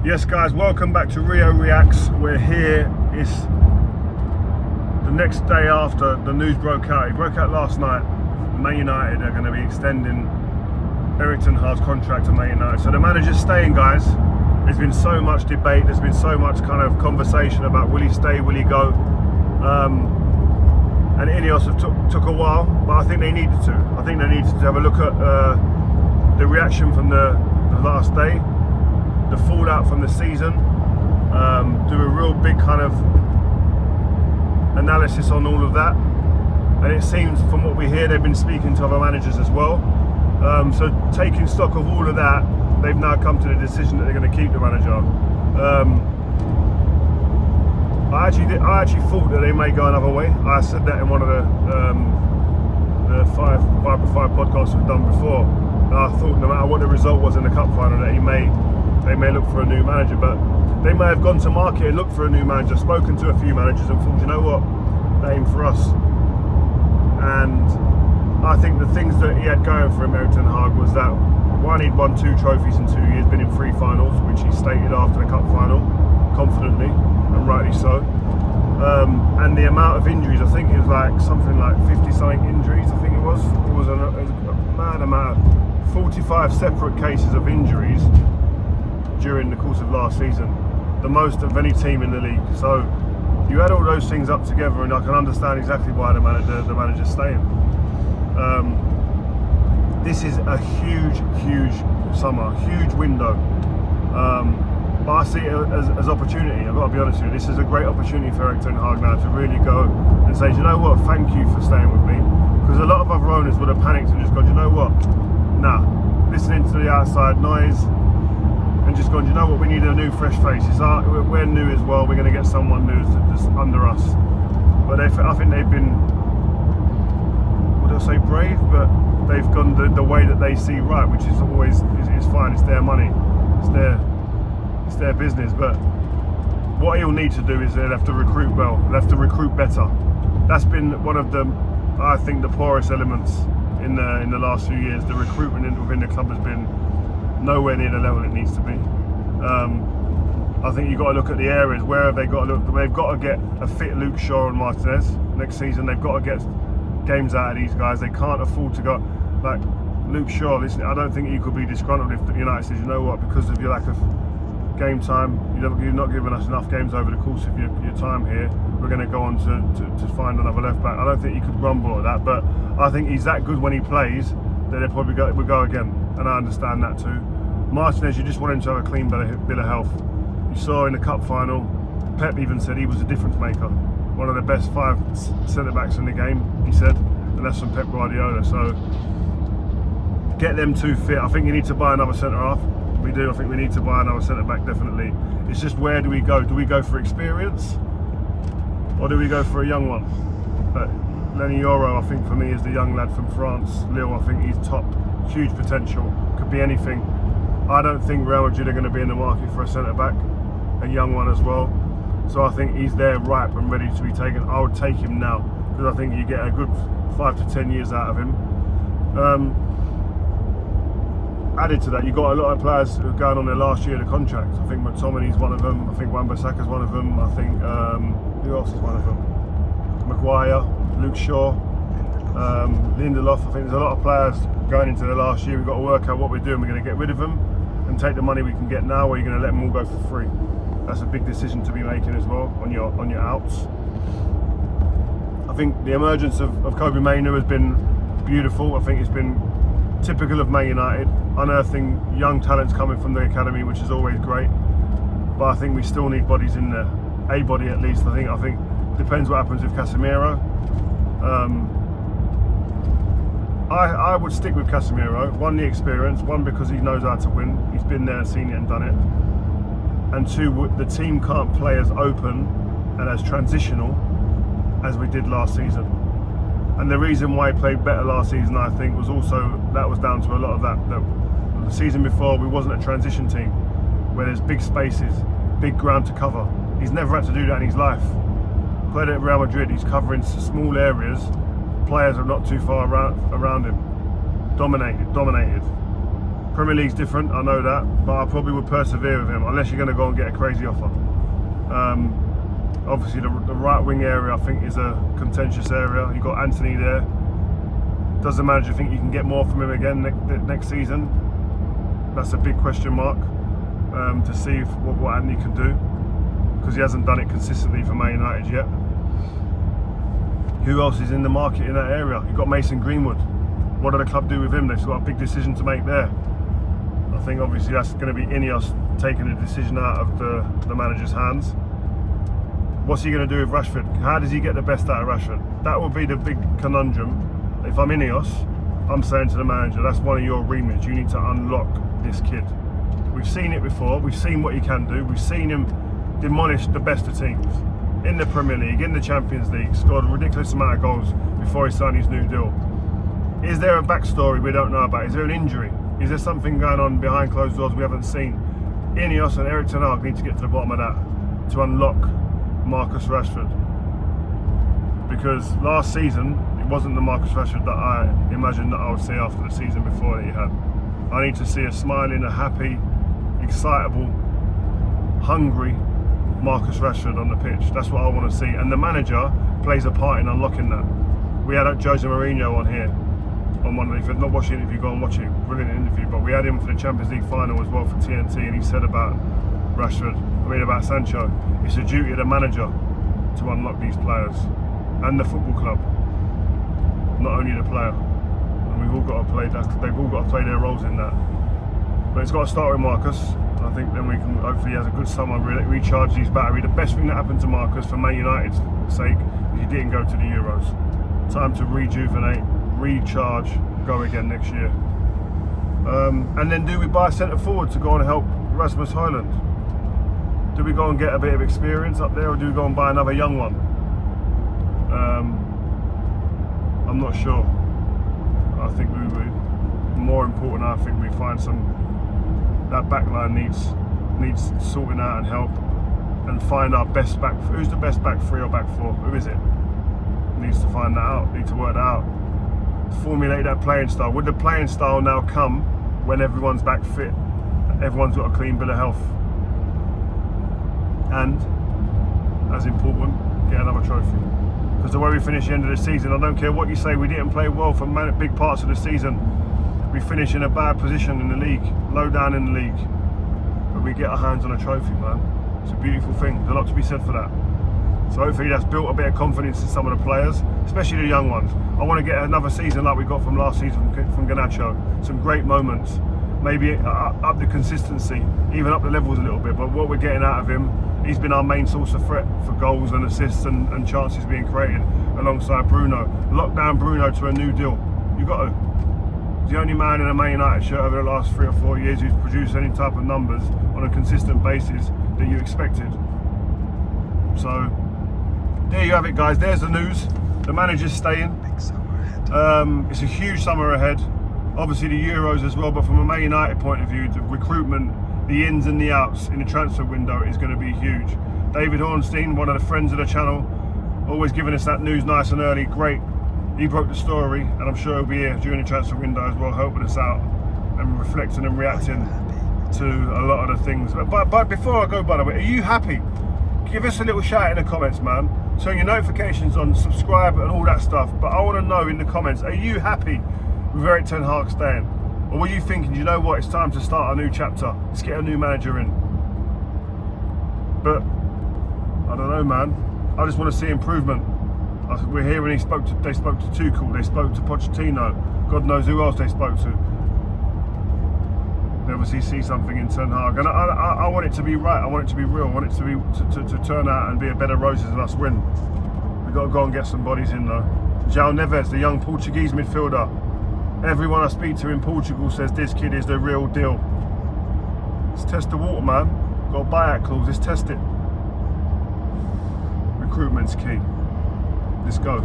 Yes guys, welcome back to Rio Reacts. We're here, it's the next day after the news broke out. It broke out last night. Man United are going to be extending Erik ten Hag's contract to Man United. So the manager's staying, guys. There's been so much debate, there's been so much kind of conversation about will he stay, will he go? And Ineos have took a while, but I think they needed to. I think they needed to have a look at the reaction from the last day, the fallout from the season, do a real big kind of analysis on all of that. And it seems from what we hear, they've been speaking to other managers as well. So taking stock of all of that, they've now come to the decision that they're going to keep the manager. I actually thought that they may go another way. I said that in one of the 5 by 5 podcasts we've done before. I thought no matter what the result was in the cup final, that they may look for a new manager, but they may have gone to market and looked for a new manager, spoken to a few managers and thought, you know what, that ain't for us. And I think the things that he had going for him, Erik ten Hag, was that one, he'd won 2 trophies in 2 years, been in 3 finals, which he stated after the cup final, confidently, and rightly so. And the amount of injuries, I think it was like something like 50-something injuries, I think it was. It was a mad amount, 45 separate cases of injuries during the course of last season, the most of any team in the league. So you add all those things up together, and I can understand exactly why the manager's staying. This is a huge summer, huge window. But I see it as opportunity. I've got to be honest with you. This is a great opportunity for Erik ten Hag now to really go and say, do you know what? Thank you for staying with me. Because a lot of other owners would have panicked and just gone, do you know what? Nah, listening to the outside noise and just gone, do you know what? We need a new, fresh face. We're new as well. We're going to get someone new that's under us. But I think they've been, would I say brave? But they've gone the way that they see right, which is always is fine. It's their money. It's their business. But what he'll need to do is they'll have to recruit well. They'll have to recruit better. That's been one of the, I think, the poorest elements in the last few years. The recruitment within the club has been nowhere near the level it needs to be. I think you've got to look at the areas. Where have they got to look? They've got to get a fit Luke Shaw and Martinez next season. They've got to get games out of these guys. They can't afford to go like Luke Shaw. Listen, I don't think he could be disgruntled if the United says, you know what, because of your lack of game time, you're not giving us enough games over the course of your time here, we're going to go on to find another left back. I don't think he could grumble at that, but I think he's that good when he plays that he'll probably go again, and I understand that too. Martinez, you just want him to have a clean bill of health. You saw in the cup final, Pep even said he was a difference maker, one of the best 5 centre backs in the game, he said, and that's from Pep Guardiola. So get them 2 fit. I think you need to buy another centre half. We do. I think we need to buy another centre back, definitely. It's just, where do we go? Do we go for experience, or do we go for a young one? But Lenny Yoro, I think for me, is the young lad from France. Lille, I think he's top, huge potential, could be anything. I don't think Real Madrid are going to be in the market for a centre back, a young one as well. So I think he's there, ripe and ready to be taken. I would take him now, because I think you get a good 5 to 10 years out of him. Added to that, you've got a lot of players who are going on their last year of the contract. I think McTominay's one of them. I think Wan-Bissaka's one of them. I think, who else is one of them? Maguire, Luke Shaw, Lindelof. I think there's a lot of players going into the last year. We've got to work out what we're doing. We're going to get rid of them and take the money we can get now, or you're going to let them all go for free. That's a big decision to be making as well on your outs. I think the emergence of Kobbie Mainoo has been beautiful. I think it's been typical of Man United, unearthing young talents coming from the academy, which is always great. But I think we still need bodies in there, a body at least. I think depends what happens with Casemiro. I would stick with Casemiro. 1, the experience. 1, because he knows how to win. He's been there, seen it, and done it. And 2, the team can't play as open and as transitional as we did last season. And the reason why he played better last season, I think, was also, that was down to a lot of that the season before, we wasn't a transition team where there's big spaces, big ground to cover. He's never had to do that in his life. Played at Real Madrid, he's covering small areas, players are not too far around him. Dominated. Premier League's different, I know that, but I probably would persevere with him unless you're going to go and get a crazy offer. Obviously, the right wing area I think is a contentious area. You've got Anthony there. Does the manager think you can get more from him again next season? That's a big question mark to see what Anthony can do, because he hasn't done it consistently for Man United yet. Who else is in the market in that area? You've got Mason Greenwood. What do the club do with him? They've got a big decision to make there. I think obviously that's going to be Ineos taking the decision out of the manager's hands. What's he going to do with Rashford? How does he get the best out of Rashford? That will be the big conundrum. If I'm Ineos, I'm saying to the manager, that's one of your remits. You need to unlock this kid. We've seen it before. We've seen what he can do. We've seen him demolish the best of teams in the Premier League, in the Champions League, scored a ridiculous amount of goals before he signed his new deal. Is there a backstory we don't know about? Is there an injury? Is there something going on behind closed doors we haven't seen? Ineos and Erik ten Hag need to get to the bottom of that to unlock Marcus Rashford. Because last season, it wasn't the Marcus Rashford that I imagined that I would see after the season before that he had. I need to see a smiling, a happy, excitable, hungry Marcus Rashford on the pitch. That's what I want to see. And the manager plays a part in unlocking that. We had Jose Mourinho on here on one of the, if you're not watching it, if you go and watch it, brilliant interview. But we had him for the Champions League final as well for TNT, and he said about about Sancho, it's a duty of the manager to unlock these players and the football club, not only the player. And we've all got to play that. They've all got to play their roles in that. But it's got to start with Marcus. I think then we can hopefully he has a good summer, recharge his battery. The best thing that happened to Marcus for Man United's sake is he didn't go to the Euros. Time to rejuvenate, recharge, go again next year. And then do we buy a centre forward to go and help Rasmus Højlund? Do we go and get a bit of experience up there, or do we go and buy another young one? I'm not sure. I think more important, I think we find that back line needs sorting out and help, and find our best back. Who's the best back three or back four? Who is it? Needs to find that out. Need to work that out. Formulate that playing style. Would the playing style now come when everyone's back fit? Everyone's got a clean bill of health. And, as important, get another trophy. Because the way we finish the end of the season, I don't care what you say, we didn't play well for big parts of the season. We finish in a bad position in the league, low down in the league. But we get our hands on a trophy, man. It's a beautiful thing. There's a lot to be said for that. So hopefully that's built a bit of confidence in some of the players, especially the young ones. I want to get another season like we got from last season from Garnacho. Some great moments. Maybe up the consistency, even up the levels a little bit. But what we're getting out of him, he's been our main source of threat for goals and assists and chances being created alongside Bruno. Lock down Bruno to a new deal. You got to. He's the only man in a Man United shirt over the last 3 or 4 years who's produced any type of numbers on a consistent basis that you expected. So there you have it, guys. There's the news. The manager's staying. It's a huge summer ahead. Obviously the Euros as well, but from a Man United point of view, the recruitment, the ins and the outs in the transfer window is going to be huge. David Ornstein, one of the friends of the channel, always giving us that news nice and early. Great. He broke the story, and I'm sure he'll be here during the transfer window as well, helping us out and reflecting and reacting to a lot of the things. But before I go, by the way, are you happy? Give us a little shout in the comments, man. Turn your notifications on, subscribe and all that stuff. But I want to know in the comments, are you happy with Erik ten Hag staying? Or were you thinking, you know what, it's time to start a new chapter. Let's get a new manager in. But, I don't know, man. I just want to see improvement. We're hearing they spoke to Tuchel, they spoke to Pochettino. God knows who else they spoke to. They obviously see something in Ten Hag. And I want it to be right. I want it to be real. I want it to be to turn out and be a better Roses and us win. We've got to go and get some bodies in, though. João Neves, the young Portuguese midfielder. Everyone I speak to in Portugal says this kid is the real deal. Let's test the water, man. Got a buyout clause, let's test it. Recruitment's key. Let's go.